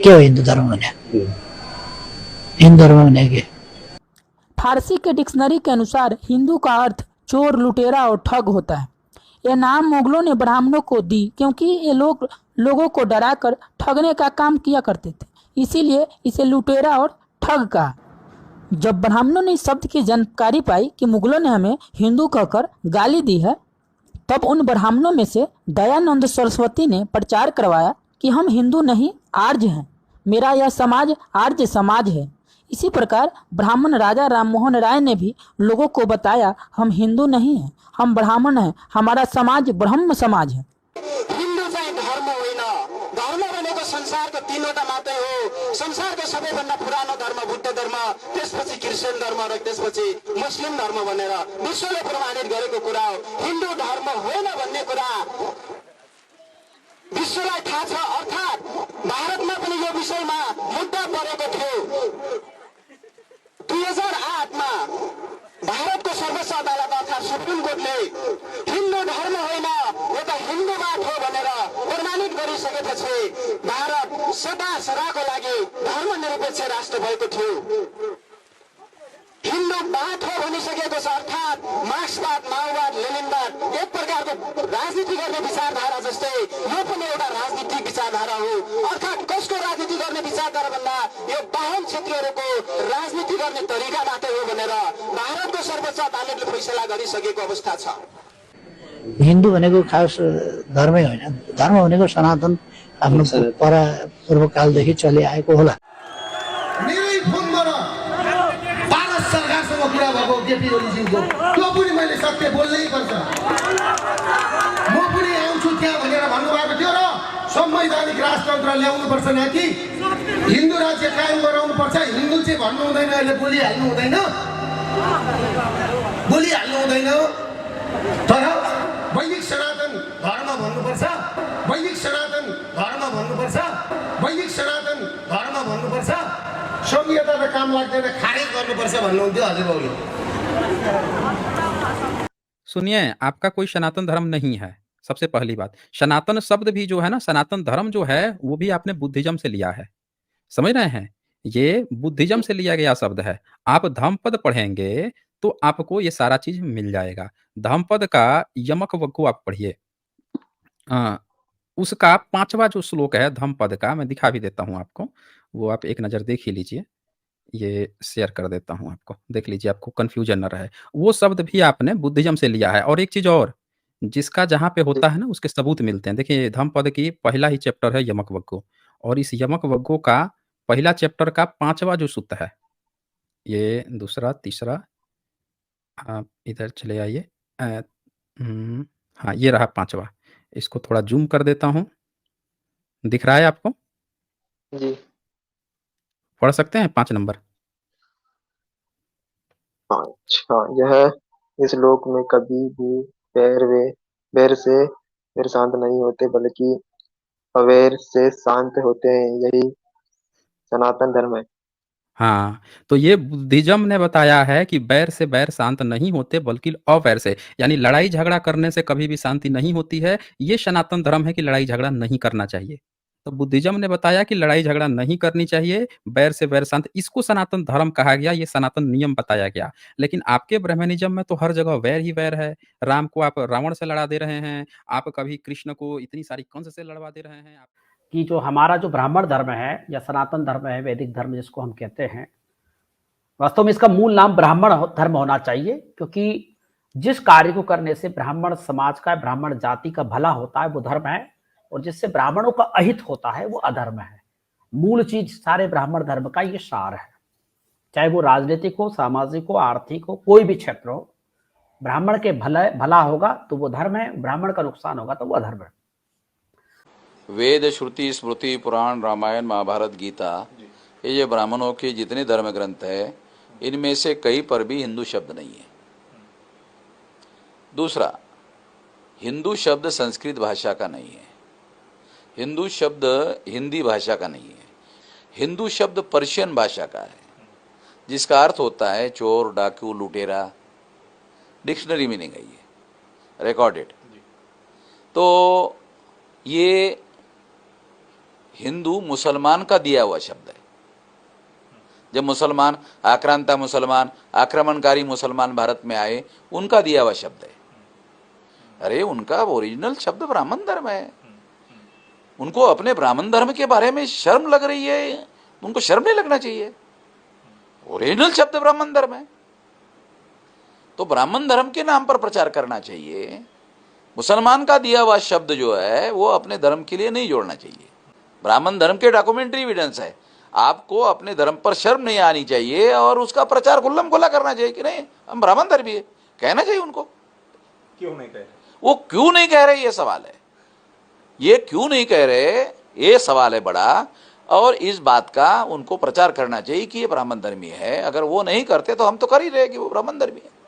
के हो हिन्दू धर्म भने? हिन्दू धर्म भने के? फारसी के डिक्शनरी के अनुसार हिंदू का अर्थ चोर, लुटेरा और ठग होता है। यह नाम मुगलों ने ब्राह्मणों को दी क्योंकि ये लोगों को डराकर ठगने का काम किया करते थे, इसीलिए इसे लुटेरा और ठग कहा। जब ब्राह्मणों ने इस शब्द की जानकारी पाई कि मुगलों ने हमें हिंदू कहकर गाली दी है, तब उन ब्राह्मणों में से दयानंद सरस्वती ने प्रचार करवाया कि हम हिंदू नहीं आर्य हैं, मेरा यह समाज आर्य समाज है। इसी प्रकार ब्राह्मण राजा राममोहन राय ने भी लोगों को बताया, हम हिंदू नहीं हैं, हम ब्राह्मण हैं, हमारा समाज ब्रह्म समाज है। हिंदू चाहिँ धर्म होइन, धर्म भनेको संसारको तीनवटा मात्रै हो। संसारको सबैभन्दा पुरानो धर्म बुद्ध धर्म, त्यसपछि क्रिस्चियन धर्म र त्यसपछि मुस्लिम धर्म भनेर विश्वले प्रमाणित गरेको कुरा हो। हिन्दू धर्म होइन भन्ने कुरा विश्वलाई थाहा छ। अर्थात् भारतमा पनि यो विषयमा मुद्दा परेको थियो। 2008 मा भारतको सर्वोच्च अदालत अर्थात् सुप्रिम कोर्टले हिन्दू धर्म होइन, यो त हिन्दूवाद हो भनेर प्रमाणित गरिसकेपछि भारत सदा सदाको लागि धर्मनिरपेक्ष राष्ट्र भएको थियो। हिन्दूवाद हो भनिसकेको छ, अर्थात् मार्क्सवाद, माओवाद, लेनिनवाद एक प्रकारको राजनीति गर्ने विचारधारा जस्तै यो पनि एउटा राजनीतिक विचारधारा हो। अर्थात् कसको राजनीति गर्ने विचारधारा भन्दा यो बाहुन क्षेत्रीहरूको राजनीति गर्ने तरिका मात्रै हो भनेर भारतको सर्वोच्च अदालतले फैसला गरिसकेको अवस्था छ। हिन्दू भनेको खास धर्मै होइन, धर्म भनेको सनातन आफ्नो पूर्वकालदेखि चलिआएको होला। मेरै फोनबाट भारत सरकारसँग कुरा भएको केपी ओलीज्यूको त्यो पनि मैले सत्य बोल्नै पर्छ। म पनि आउँछु त्यहाँ भनेर भन्नुभएको थियो र संवैधानिक राजतन्त्र ल्याउनुपर्छ न कि हिन्दू राज्य कायम गराउनुपर्छ। हिन्दू चाहिँ भन्नु हुँदैन, अहिले बोलिहाल्नु हुँदैन, तर वैदिक सनातन धर्म भन्नुपर्छ, वैदिक सनातन धर्म भन्नुपर्छ, वैदिक सनातन धर्म भन्नुपर्छ। संहिता त काम लाग्दैन, खारेज गर्नुपर्छ भन्नुहुन्थ्यो हजुरबाउले। सुनिए, आपका कोई सनातन धर्म नहीं है। सबसे पहली बात, सनातन शब्द भी जो है ना, सनातन धर्म जो है वो भी आपने बुद्धिज्म से लिया है, समझ रहे हैं? ये बुद्धिज्म से लिया गया शब्द है। आप धम्मपद पढ़ेंगे तो आपको ये सारा चीज मिल जाएगा। धम्मपद का यमक वग्गो आप पढ़िए, उसका 5वां जो श्लोक है धम्मपद का, मैं दिखा भी देता हूँ आपको, वो आप एक नज़र देख ही लीजिए। ये शेयर कर देता हूँ आपको, देख लीजिए, आपको कन्फ्यूजन न रहे। वो शब्द भी आपने बुद्धिज्म से लिया है। और एक चीज़ और, जिसका जहाँ पे होता है ना उसके सबूत मिलते हैं। देखिए धम्मपद की पहला ही चैप्टर है यमक वग्गो, और इस यमक वग्गो का पहला चैप्टर का 5वां जो सूत्र है, ये दूसरा, तीसरा, आप इधर चले आइए। हाँ, ये रहा 5वां। इसको थोड़ा ज़ूम कर देता हूँ, दिख रहा है आपको? जी। पढ़ सकते हैं 5 नंबर? अच्छा, यह इस लोक में कभी भी बैर से शांत नहीं होते, बल्कि अवैर से शांत होते हैं, यही सनातन धर्म है। हाँ, तो ये बुद्धिज्म ने बताया है कि बैर से बैर शांत नहीं होते, बल्कि अवैर से, यानी लड़ाई झगड़ा करने से कभी भी शांति नहीं होती है। ये सनातन धर्म है कि लड़ाई झगड़ा नहीं करना चाहिए। तो बुद्धिज्म ने बताया कि लड़ाई झगड़ा नहीं करनी चाहिए, बैर से बैर शांत, इसको सनातन धर्म कहा गया, ये सनातन नियम बताया गया। लेकिन आपके ब्राह्मणिज्म में तो हर जगह वैर ही वैर है। राम को आप रावण से लड़ा दे रहे हैं, आप कभी कृष्ण को इतनी सारी कंस से लड़वा दे रहे हैं। कि जो हमारा जो ब्राह्मण धर्म है या सनातन धर्म है, वैदिक धर्म जिसको हम कहते हैं, वास्तव में इसका मूल नाम ब्राह्मण धर्म होना चाहिए, क्योंकि जिस कार्य को करने से ब्राह्मण समाज का, ब्राह्मण जाति का भला होता है वो धर्म है, और जिससे ब्राह्मणों का अहित होता है वो अधर्म है। मूल चीज सारे ब्राह्मण धर्म का ये सार है, चाहे वो राजनीतिक हो, सामाजिक हो, आर्थिक हो, कोई भी क्षेत्र हो। ब्राह्मण के भला होगा तो वो धर्म है, ब्राह्मण का नुकसान होगा तो वो अधर्म है। वेद, श्रुति, स्मृति, पुराण, रामायण, महाभारत, गीता, ये ब्राह्मणों के जितने धर्म ग्रंथ है, इनमें से कहीं पर भी हिंदू शब्द नहीं है। दूसरा, हिंदू शब्द संस्कृत भाषा का नहीं है, हिंदू शब्द हिंदी भाषा का नहीं है, हिंदू शब्द पर्शियन भाषा का है, जिसका अर्थ होता है चोर, डाकू, लुटेरा। डिक्शनरी मीनिंग है ये, रिकॉर्डेड। तो ये हिंदू मुसलमान का दिया हुआ शब्द है। जब मुसलमान, आक्रांता मुसलमान, आक्रमणकारी मुसलमान भारत में आए, उनका दिया हुआ शब्द है। अरे उनका ओरिजिनल शब्द ब्राह्मण धर्म है। उनको अपने ब्राह्मण धर्म के बारे में शर्म लग रही है, उनको शर्म नहीं लगना चाहिए। ओरिजिनल शब्द ब्राह्मण धर्म है, तो ब्राह्मण धर्म के नाम पर प्रचार करना चाहिए। मुसलमान का दिया हुआ शब्द जो है वो अपने धर्म के लिए नहीं जोड़ना चाहिए। ब्राह्मण धर्म के डॉक्यूमेंट्री एविडेंस है। आपको अपने धर्म पर शर्म नहीं आनी चाहिए और उसका प्रचार खुल्लम खुला करना चाहिए कि नहीं हम ब्राह्मण धर्मी है, कहना चाहिए उनको। क्यों नहीं कह रहे? वो क्यों नहीं कह रहे, ये सवाल है। ये क्यों नहीं कह रहे, ये सवाल है बड़ा। और इस बात का उनको प्रचार करना चाहिए कि ये ब्राह्मण धर्मी है। अगर वो नहीं करते तो हम तो कर ही रहे कि वो ब्राह्मण धर्मी है।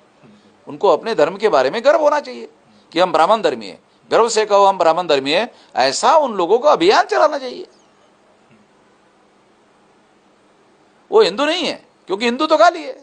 उनको अपने धर्म के बारे में गर्व होना चाहिए कि हम ब्राह्मण धर्मी है। गर्व से कहो हम ब्राह्मण धर्मी है, ऐसा उन लोगों को अभियान चलाना चाहिए। वो हिंदू नहीं है, क्योंकि हिंदू तो गाली है।